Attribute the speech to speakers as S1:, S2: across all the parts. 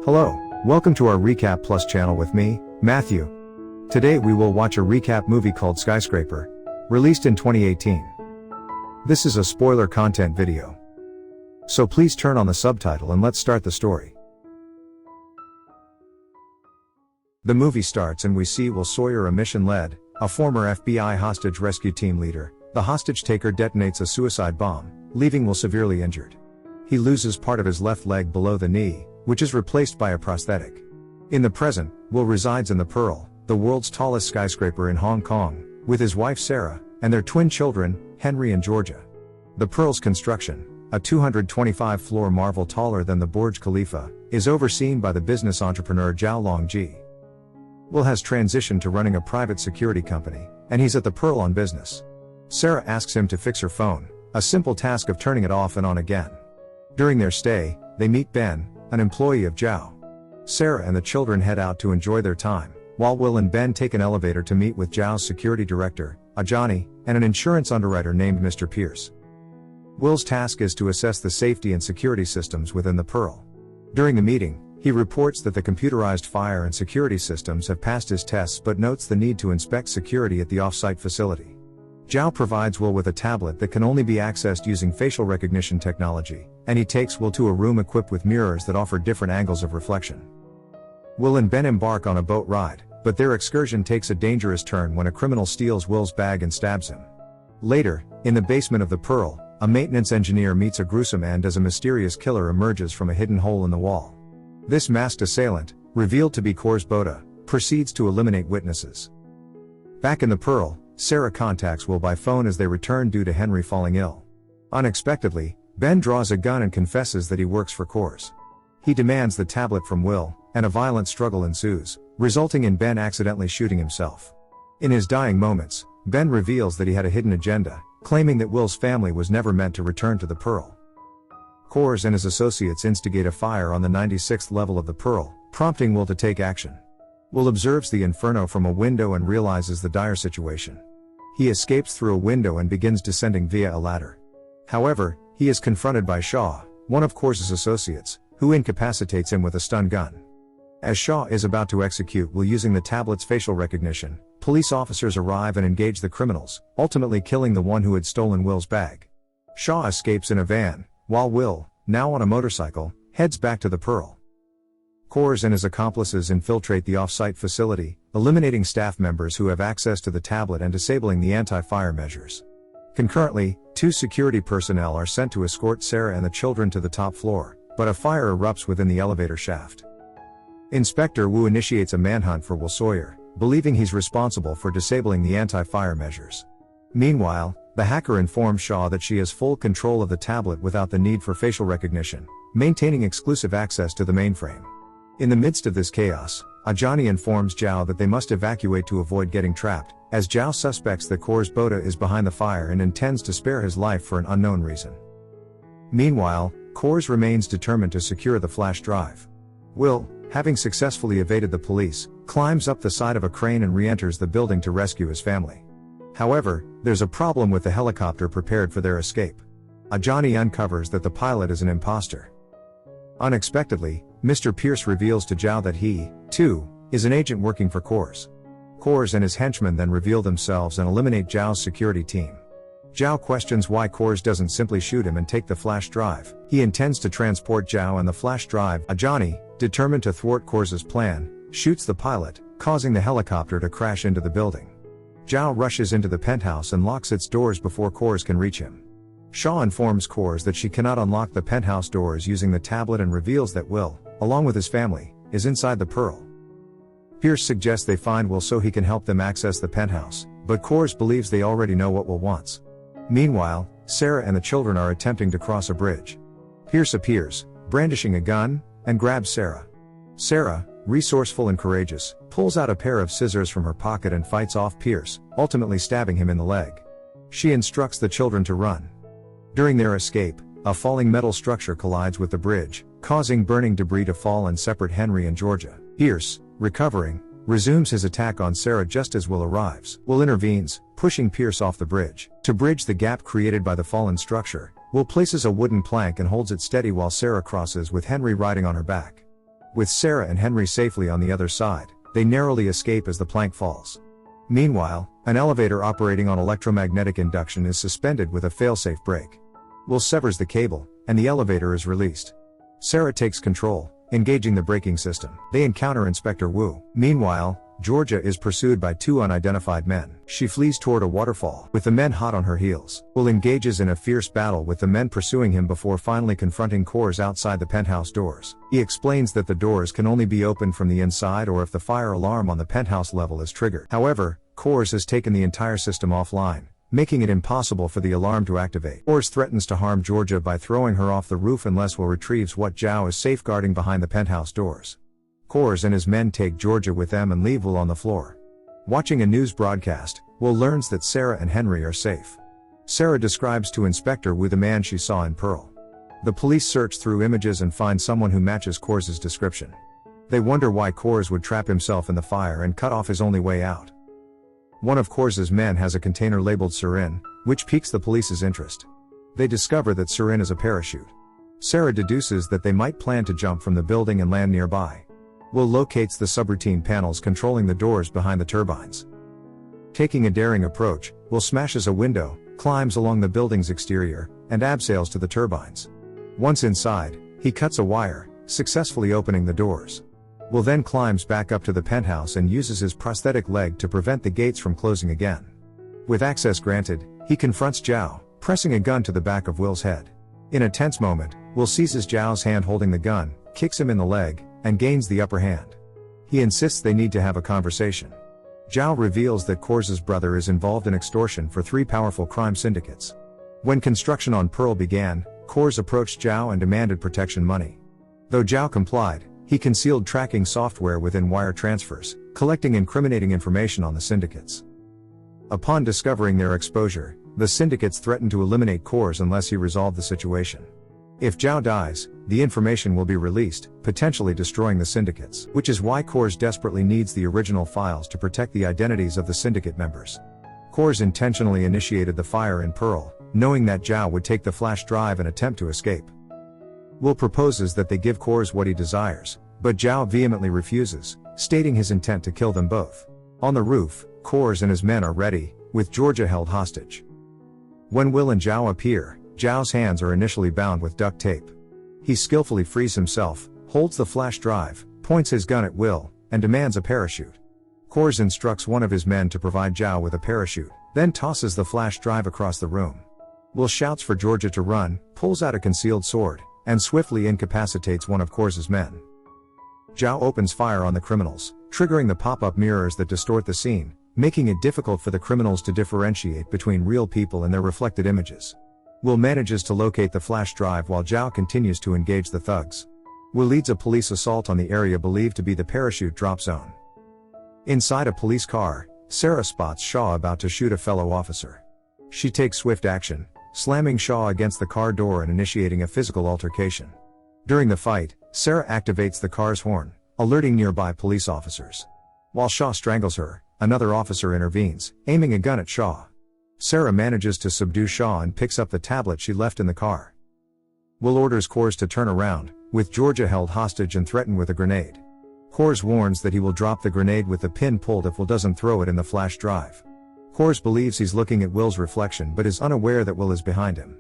S1: Hello, welcome to our Recap Plus channel with me, Matthew. Today we will watch a recap movie called Skyscraper, released in 2018. This is a spoiler content video. So please turn on the subtitle and let's start the story. The movie starts and we see Will Sawyer, a mission-led, a former FBI hostage rescue team leader. The hostage taker detonates a suicide bomb, leaving Will severely injured. He loses part of his left leg below the knee, which is replaced by a prosthetic. In the present, Will resides in the Pearl, the world's tallest skyscraper in Hong Kong, with his wife Sarah, and their twin children, Henry and Georgia. The Pearl's construction, a 225-floor marvel taller than the Burj Khalifa, is overseen by the business entrepreneur Zhao Longji. Will has transitioned to running a private security company, and he's at the Pearl on business. Sarah asks him to fix her phone, a simple task of turning it off and on again. During their stay, they meet Ben, an employee of Zhao. Sarah and the children head out to enjoy their time, while Will and Ben take an elevator to meet with Zhao's security director, Johnny, and an insurance underwriter named Mr. Pierce. Will's task is to assess the safety and security systems within the Pearl. During the meeting, he reports that the computerized fire and security systems have passed his tests but notes the need to inspect security at the off-site facility. Zhao provides Will with a tablet that can only be accessed using facial recognition technology, and he takes Will to a room equipped with mirrors that offer different angles of reflection. Will and Ben embark on a boat ride, but their excursion takes a dangerous turn when a criminal steals Will's bag and stabs him. Later, in the basement of the Pearl, a maintenance engineer meets a gruesome end as a mysterious killer emerges from a hidden hole in the wall. This masked assailant, revealed to be Kors Boda, proceeds to eliminate witnesses. Back in the Pearl, Sarah contacts Will by phone as they return due to Henry falling ill. Unexpectedly, Ben draws a gun and confesses that he works for Kors. He demands the tablet from Will, and a violent struggle ensues, resulting in Ben accidentally shooting himself. In his dying moments, Ben reveals that he had a hidden agenda, claiming that Will's family was never meant to return to the Pearl. Kors and his associates instigate a fire on the 96th level of the Pearl, prompting Will to take action. Will observes the inferno from a window and realizes the dire situation. He escapes through a window and begins descending via a ladder. However, he is confronted by Shaw, one of Kors's associates, who incapacitates him with a stun gun. As Shaw is about to execute Will using the tablet's facial recognition, police officers arrive and engage the criminals, ultimately killing the one who had stolen Will's bag. Shaw escapes in a van, while Will, now on a motorcycle, heads back to the Pearl. Kors and his accomplices infiltrate the off-site facility, eliminating staff members who have access to the tablet and disabling the anti-fire measures. Concurrently, 2 security personnel are sent to escort Sarah and the children to the top floor, but a fire erupts within the elevator shaft. Inspector Wu initiates a manhunt for Will Sawyer, believing he's responsible for disabling the anti-fire measures. Meanwhile, the hacker informs Shaw that she has full control of the tablet without the need for facial recognition, maintaining exclusive access to the mainframe. In the midst of this chaos, Johnny informs Zhao that they must evacuate to avoid getting trapped, as Zhao suspects that Kors Boda is behind the fire and intends to spare his life for an unknown reason. Meanwhile, Kors remains determined to secure the flash drive. Will, having successfully evaded the police, climbs up the side of a crane and re-enters the building to rescue his family. However, there's a problem with the helicopter prepared for their escape. Johnny uncovers that the pilot is an imposter. Unexpectedly, Mr. Pierce reveals to Zhao that he, too, is an agent working for Kors. Kors and his henchmen then reveal themselves and eliminate Zhao's security team. Zhao questions why Kors doesn't simply shoot him and take the flash drive. He intends to transport Zhao and the flash drive. Johnny, determined to thwart Kors's plan, shoots the pilot, causing the helicopter to crash into the building. Zhao rushes into the penthouse and locks its doors before Kors can reach him. Shaw informs Kors that she cannot unlock the penthouse doors using the tablet and reveals that Will, along with his family, is inside the Pearl. Pierce suggests they find Will so he can help them access the penthouse, but Kors believes they already know what Will wants. Meanwhile, Sarah and the children are attempting to cross a bridge. Pierce appears, brandishing a gun, and grabs Sarah. Sarah, resourceful and courageous, pulls out a pair of scissors from her pocket and fights off Pierce, ultimately stabbing him in the leg. She instructs the children to run. During their escape, a falling metal structure collides with the bridge, causing burning debris to fall and separate Henry and Georgia. Pierce, recovering, resumes his attack on Sarah just as Will arrives. Will intervenes, pushing Pierce off the bridge. To bridge the gap created by the fallen structure, Will places a wooden plank and holds it steady while Sarah crosses with Henry riding on her back. With Sarah and Henry safely on the other side, they narrowly escape as the plank falls. Meanwhile, an elevator operating on electromagnetic induction is suspended with a failsafe brake. Will severs the cable, and the elevator is released. Sarah takes control, engaging the braking system. They encounter Inspector Wu. Meanwhile, Georgia is pursued by two unidentified men. She flees toward a waterfall, with the men hot on her heels. Will engages in a fierce battle with the men pursuing him before finally confronting Kors outside the penthouse doors. He explains that the doors can only be opened from the inside or if the fire alarm on the penthouse level is triggered. However, Kors has taken the entire system offline, making it impossible for the alarm to activate. Kors threatens to harm Georgia by throwing her off the roof unless Will retrieves what Zhao is safeguarding behind the penthouse doors. Kors and his men take Georgia with them and leave Will on the floor. Watching a news broadcast, Will learns that Sarah and Henry are safe. Sarah describes to Inspector Wu the man she saw in Pearl. The police search through images and find someone who matches Kors's description. They wonder why Kors would trap himself in the fire and cut off his only way out. One of Kors's men has a container labeled sarin, which piques the police's interest. They discover that sarin is a parachute. Sarah deduces that they might plan to jump from the building and land nearby. Will locates the subroutine panels controlling the doors behind the turbines. Taking a daring approach, Will smashes a window, climbs along the building's exterior, and abseils to the turbines. Once inside, he cuts a wire, successfully opening the doors. Will then climbs back up to the penthouse and uses his prosthetic leg to prevent the gates from closing again. With access granted, he confronts Zhao, pressing a gun to the back of Will's head. In a tense moment, Will seizes Zhao's hand holding the gun, kicks him in the leg, and gains the upper hand. He insists they need to have a conversation. Zhao reveals that Kors's brother is involved in extortion for 3 powerful crime syndicates. When construction on Pearl began, Kors approached Zhao and demanded protection money. Though Zhao complied, he concealed tracking software within wire transfers, collecting incriminating information on the syndicates. Upon discovering their exposure, the syndicates threatened to eliminate Kors unless he resolved the situation. If Zhao dies, the information will be released, potentially destroying the syndicates, which is why Kors desperately needs the original files to protect the identities of the syndicate members. Kors intentionally initiated the fire in Pearl, knowing that Zhao would take the flash drive and attempt to escape. Will proposes that they give Kors what he desires, but Zhao vehemently refuses, stating his intent to kill them both. On the roof, Kors and his men are ready, with Georgia held hostage. When Will and Zhao appear, Zhao's hands are initially bound with duct tape. He skillfully frees himself, holds the flash drive, points his gun at Will, and demands a parachute. Kors instructs one of his men to provide Zhao with a parachute, then tosses the flash drive across the room. Will shouts for Georgia to run, pulls out a concealed sword, and swiftly incapacitates one of Kors's men. Zhao opens fire on the criminals, triggering the pop-up mirrors that distort the scene, making it difficult for the criminals to differentiate between real people and their reflected images. Will manages to locate the flash drive while Zhao continues to engage the thugs. Will leads a police assault on the area believed to be the parachute drop zone. Inside a police car, Sarah spots Shaw about to shoot a fellow officer. She takes swift action, slamming Shaw against the car door and initiating a physical altercation. During the fight, Sarah activates the car's horn, alerting nearby police officers. While Shaw strangles her, another officer intervenes, aiming a gun at Shaw. Sarah manages to subdue Shaw and picks up the tablet she left in the car. Will orders Kors to turn around, with Georgia held hostage and threatened with a grenade. Kors warns that he will drop the grenade with the pin pulled if Will doesn't throw it in the flash drive. Kors believes he's looking at Will's reflection but is unaware that Will is behind him.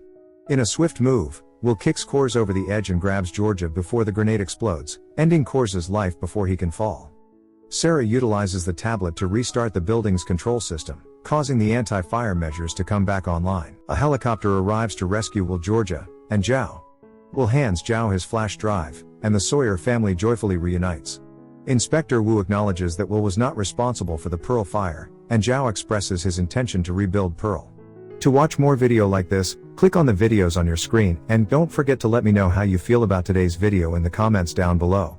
S1: In a swift move, Will kicks Kors over the edge and grabs Georgia before the grenade explodes, ending Kors's life before he can fall. Sarah utilizes the tablet to restart the building's control system, causing the anti-fire measures to come back online. A helicopter arrives to rescue Will, Georgia, and Zhao. Will hands Zhao his flash drive, and the Sawyer family joyfully reunites. Inspector Wu acknowledges that Will was not responsible for the Pearl fire, and Zhao expresses his intention to rebuild Pearl. To watch more video like this, click on the videos on your screen, and don't forget to let me know how you feel about today's video in the comments down below.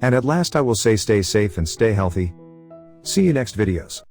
S1: And at last I will say stay safe and stay healthy. See you next videos.